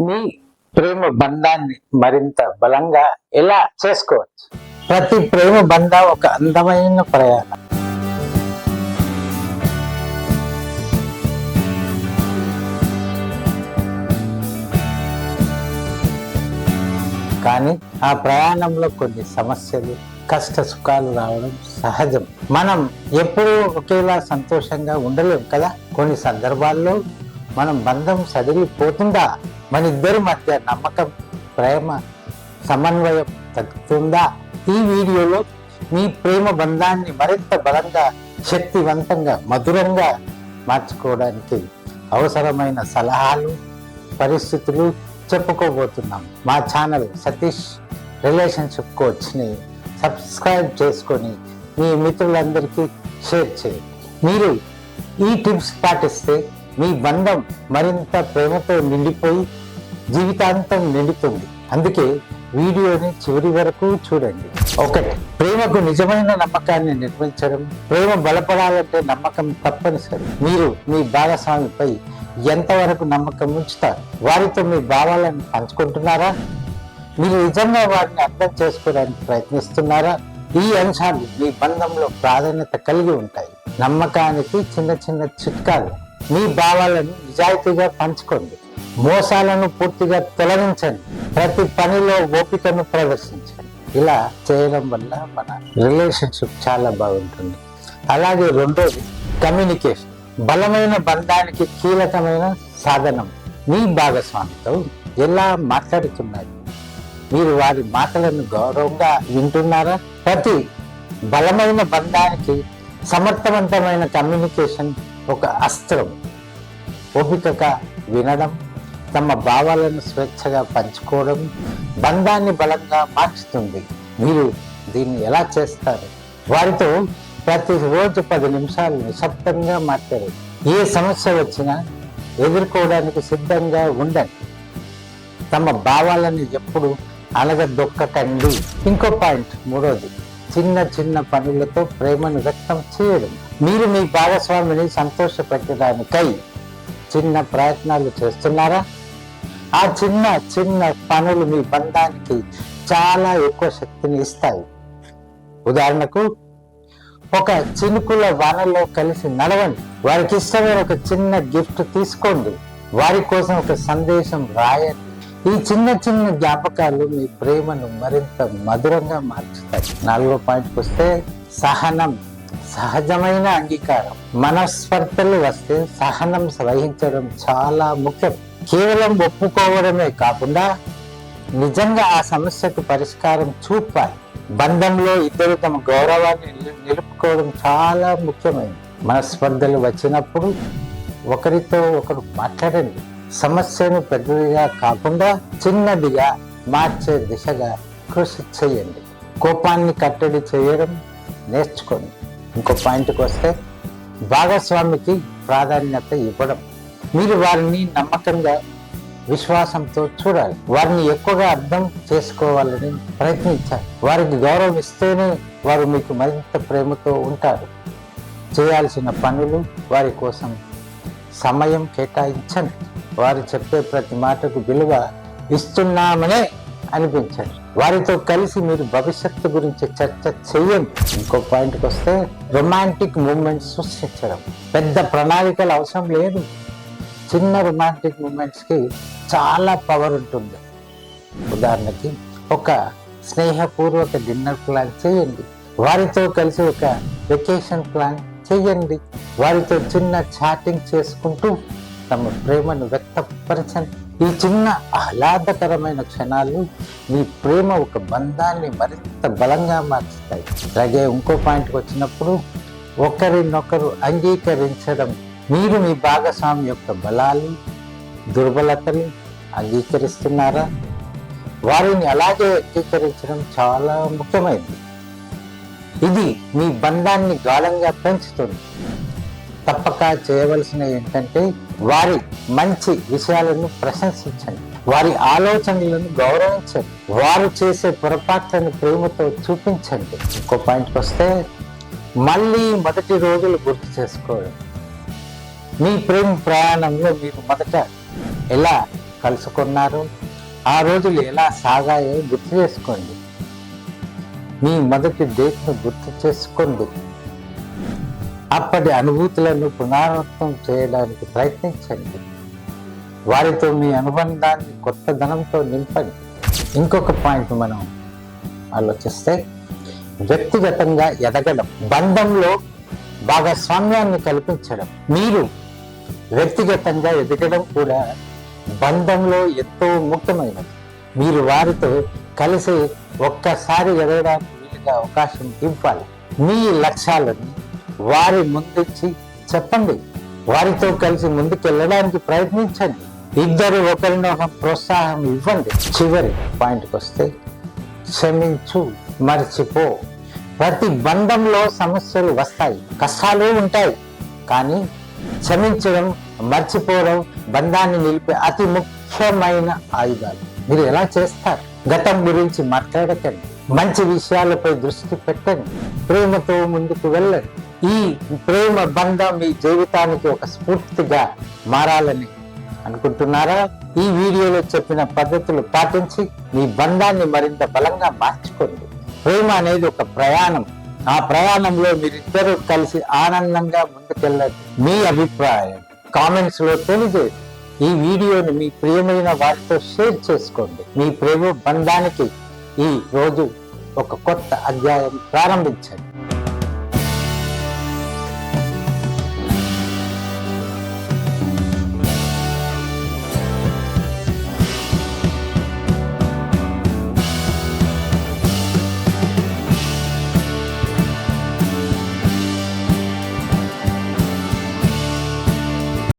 మీ ప్రేమ బంధాన్ని మరింత బలంగా ఎలా చేసుకోవచ్చు? ప్రతి ప్రేమ బంధం ఒక అందమైన ప్రయాణం. కానీ ఆ ప్రయాణంలో కొన్ని సమస్యలు, కష్ట సుఖాలు రావడం సహజం. మనం ఎప్పుడూ ఒకేలా సంతోషంగా ఉండలేం కదా. కొన్ని సందర్భాల్లో మనం బంధం సడిలిపోతుందా? మన ఇద్దరి మధ్య నమ్మకం, ప్రేమ, సమన్వయం తగ్గుతుందా? ఈ వీడియోలో మీ ప్రేమ బంధాన్ని మరింత బలంగా, శక్తివంతంగా, మధురంగా మార్చుకోవడానికి అవసరమైన సలహాలు, పరిస్థితులు చెప్పుకోబోతున్నాం. మా ఛానల్ సతీష్ రిలేషన్షిప్ కోచ్ని సబ్స్క్రైబ్ చేసుకొని మీ మిత్రులందరికీ షేర్ చేయండి. మీరు ఈ టిప్స్ పాటిస్తే మీ బంధం మరింత ప్రేమతో నిండిపోయి జీవితాంతం నిండుతుంది. అందుకే వీడియోని చివరి వరకు చూడండి. 1. ప్రేమకు నిజమైన నమ్మకాన్ని నిర్మించడం. ప్రేమ బలపడాలంటే నమ్మకం తప్పనిసరి. మీరు మీ భాగస్వామిపై ఎంతవరకు నమ్మకం ఉంచుతారు? వారితో మీ భావాలను పంచుకుంటున్నారా? మీరు నిజంగా వారిని అర్థం చేసుకోవడానికి ప్రయత్నిస్తున్నారా? ఈ అంశాలు మీ బంధంలో ప్రాధాన్యత కలిగి ఉంటాయి. నమ్మకానికి చిన్న చిన్న చిట్కాలు. మీ భావాలను నిజాయితీగా పంచుకోండి. మోసాలను పూర్తిగా తొలగించండి. ప్రతి పనిలో ఓపికను ప్రదర్శించండి. ఇలా చేయడం వల్ల మన రిలేషన్షిప్ చాలా బాగుంటుంది. అలాగే 2వది కమ్యూనికేషన్. బలమైన బంధానికి కీలకమైన సాధనం. మీ భాగస్వామితో ఎలా మాట్లాడుతున్నారు? మీరు వారి మాటలను గౌరవంగా వింటున్నారా? ప్రతి బలమైన బంధానికి సమర్థవంతమైన కమ్యూనికేషన్ ఒక అస్త్రం. ఓపికగా వినడం, తమ భావాలను స్వేచ్ఛగా పంచుకోవడం బంధాన్ని బలంగా మార్చుతుంది. మీరు దీన్ని ఎలా చేస్తారు? వారితో ప్రతిరోజు 10 నిమిషాలు నిశ్శబ్దంగా మాట్లాడండి. ఏ సమస్య వచ్చినా ఎదుర్కోవడానికి సిద్ధంగా ఉండండి. తమ భావాలను ఎప్పుడు అలగదొక్కకండి. ఇంకో పాయింట్ 3వది చిన్న చిన్న పనులతో ప్రేమను వ్యక్తం చేయడం. మీరు మీ భాగస్వామిని సంతోషపెట్టడానికై చిన్న ప్రయత్నాలు చేస్తున్నారా? ఆ చిన్న చిన్న పనులు మీ బంధానికి చాలా ఎక్కువ శక్తిని ఇస్తాయి. ఉదాహరణకు, ఒక చినుకుల వానలో కలిసి నడవండి. వారికి ఇష్టమైన ఒక చిన్న గిఫ్ట్ తీసుకోండి. వారి కోసం ఒక సందేశం రాయండి. ఈ చిన్న చిన్న జ్ఞాపకాలు మీ ప్రేమను మరింత మధురంగా మార్చుతాయి. 4వ పాయింట్కి వస్తే సహనం, సహజమైన అంగీకారం. మనస్పర్ధలు వస్తే సహనం వహించడం చాలా ముఖ్యం. కేవలం ఒప్పుకోవడమే కాకుండా నిజంగా ఆ సమస్యకు పరిష్కారం చూపాలి. బంధంలో ఇద్దరు తమ గౌరవాన్ని నిలుపుకోవడం చాలా ముఖ్యమైనది. మనస్పర్ధలు వచ్చినప్పుడు ఒకరితో ఒకరు మాట్లాడండి. సమస్యను పెద్దదిగా కాకుండా చిన్నదిగా మార్చే దిశగా కృషి చేయండి. కోపాన్ని కట్టడి చేయడం నేర్చుకోండి. ఇంకో పాయింట్కి వస్తే భాగస్వామికి ప్రాధాన్యత ఇవ్వడం. మీరు వారిని నమ్మకంగా, విశ్వాసంతో చూడాలి. వారిని ఎక్కువగా అర్థం చేసుకోవాలని ప్రయత్నించాలి. వారికి గౌరవం ఇస్తేనే వారు మీకు మరింత ప్రేమతో ఉంటారు. చేయాల్సిన పనులు, వారి కోసం సమయం కేటాయించండి. వారు చెప్పే ప్రతి మాటకు విలువ ఇస్తున్నామనే అనిపించండి. వారితో కలిసి మీరు భవిష్యత్తు గురించి చర్చ చేయండి. ఇంకో పాయింట్కి వస్తే రొమాంటిక్ మూమెంట్స్ సృష్టించడం. పెద్ద ప్రణాళికలు అవసరం లేదు. చిన్న రొమాంటిక్ మూమెంట్స్కి చాలా పవర్ ఉంటుంది. ఉదాహరణకి, ఒక స్నేహపూర్వక డిన్నర్ ప్లాన్ చేయండి. వారితో కలిసి ఒక వెకేషన్ ప్లాన్ చేయండి. వారితో చిన్న చాటింగ్ చేసుకుంటూ తమ ప్రేమను వ్యక్తపరచండి. ఈ చిన్న ఆహ్లాదకరమైన క్షణాలు మీ ప్రేమ ఒక బంధాన్ని మరింత బలంగా మార్చుతాయి. అలాగే ఇంకో పాయింట్కి వచ్చినప్పుడు ఒకరినొకరు అంగీకరించడం. మీరు మీ భాగస్వామి యొక్క బలాలు, దుర్బలతలు అంగీకరిస్తున్నారా? వారిని అలాగే అంగీకరించడం చాలా ముఖ్యమైనది. ఇది మీ బంధాన్ని గాఢంగా పెంచుతుంది. తప్పక చేయవలసిన ఏంటంటే వారి మంచి విషయాలను ప్రశంసించండి. వారి ఆలోచనలను గౌరవించండి. వారు చేసే పొరపాట్లను ప్రేమతో చూపించండి. ఇంకో పాయింట్కి వస్తే మళ్ళీ మొదటి రోజులు గుర్తు చేసుకోవడం. మీ ప్రేమ ప్రయాణంలో మీరు మొదట ఎలా కలుసుకున్నారో ఆ రోజులు ఎలా సాగాయో గుర్తు చేసుకోండి. మీ మొదటి డేట్ను గుర్తు చేసుకోండి. అప్పటి అనుభూతులను పునరావృతం చేయడానికి ప్రయత్నించండి. వారితో మీ అనుబంధాన్ని కొత్తదనంతో నింపండి. ఇంకొక పాయింట్ మనం ఆలోచిస్తే, వ్యక్తిగతంగా ఎదగడం, బంధంలో భాగస్వామ్యాన్ని కల్పించడం. మీరు వ్యక్తిగతంగా ఎదగడం కూడా బంధంలో ఎంతో ముఖ్యమైనది. మీరు వారితో కలిసి ఒక్కసారి ఎదగడానికి వీలుగా అవకాశం ఇవ్వాలి. మీ లక్ష్యాలను వారి ముందుంచి చెప్పండి. వారితో కలిసి ముందుకు వెళ్ళడానికి ప్రయత్నించండి. ఇద్దరు ఒకరినొకరు ప్రోత్సాహం ఇవ్వండి. చివరి పాయింట్కి వస్తే, క్షమించు, మర్చిపో. ప్రతి బంధంలో సమస్యలు వస్తాయి, కష్టాలు ఉంటాయి. కానీ క్షమించడం, మర్చిపోవడం బంధాన్ని నిలిపే అతి ముఖ్యమైన ఆయుధాలు. మీరు ఎలా చేస్తారు? గతం గురించి మాట్లాడకండి. మంచి విషయాలపై దృష్టి పెట్టండి. ప్రేమతో ముందుకు వెళ్ళండి. ఈ ప్రేమ బంధం మీ జీవితానికి ఒక స్ఫూర్తిగా మారాలని అనుకుంటున్నారా? ఈ వీడియోలో చెప్పిన పద్ధతులు పాటించి మీ బంధాన్ని మరింత బలంగా మార్చుకోండి. ప్రేమ అనేది ఒక ప్రయాణం. ఆ ప్రయాణంలో మీరిద్దరూ కలిసి ఆనందంగా ముందుకెళ్ళండి. మీ అభిప్రాయం కామెంట్స్ లో తెలియజేయండి. ఈ వీడియోని మీ ప్రియమైన వారితో షేర్ చేసుకోండి. మీ ప్రేమ బంధానికి ఈ రోజు ఒక కొత్త అధ్యాయం ప్రారంభించండి.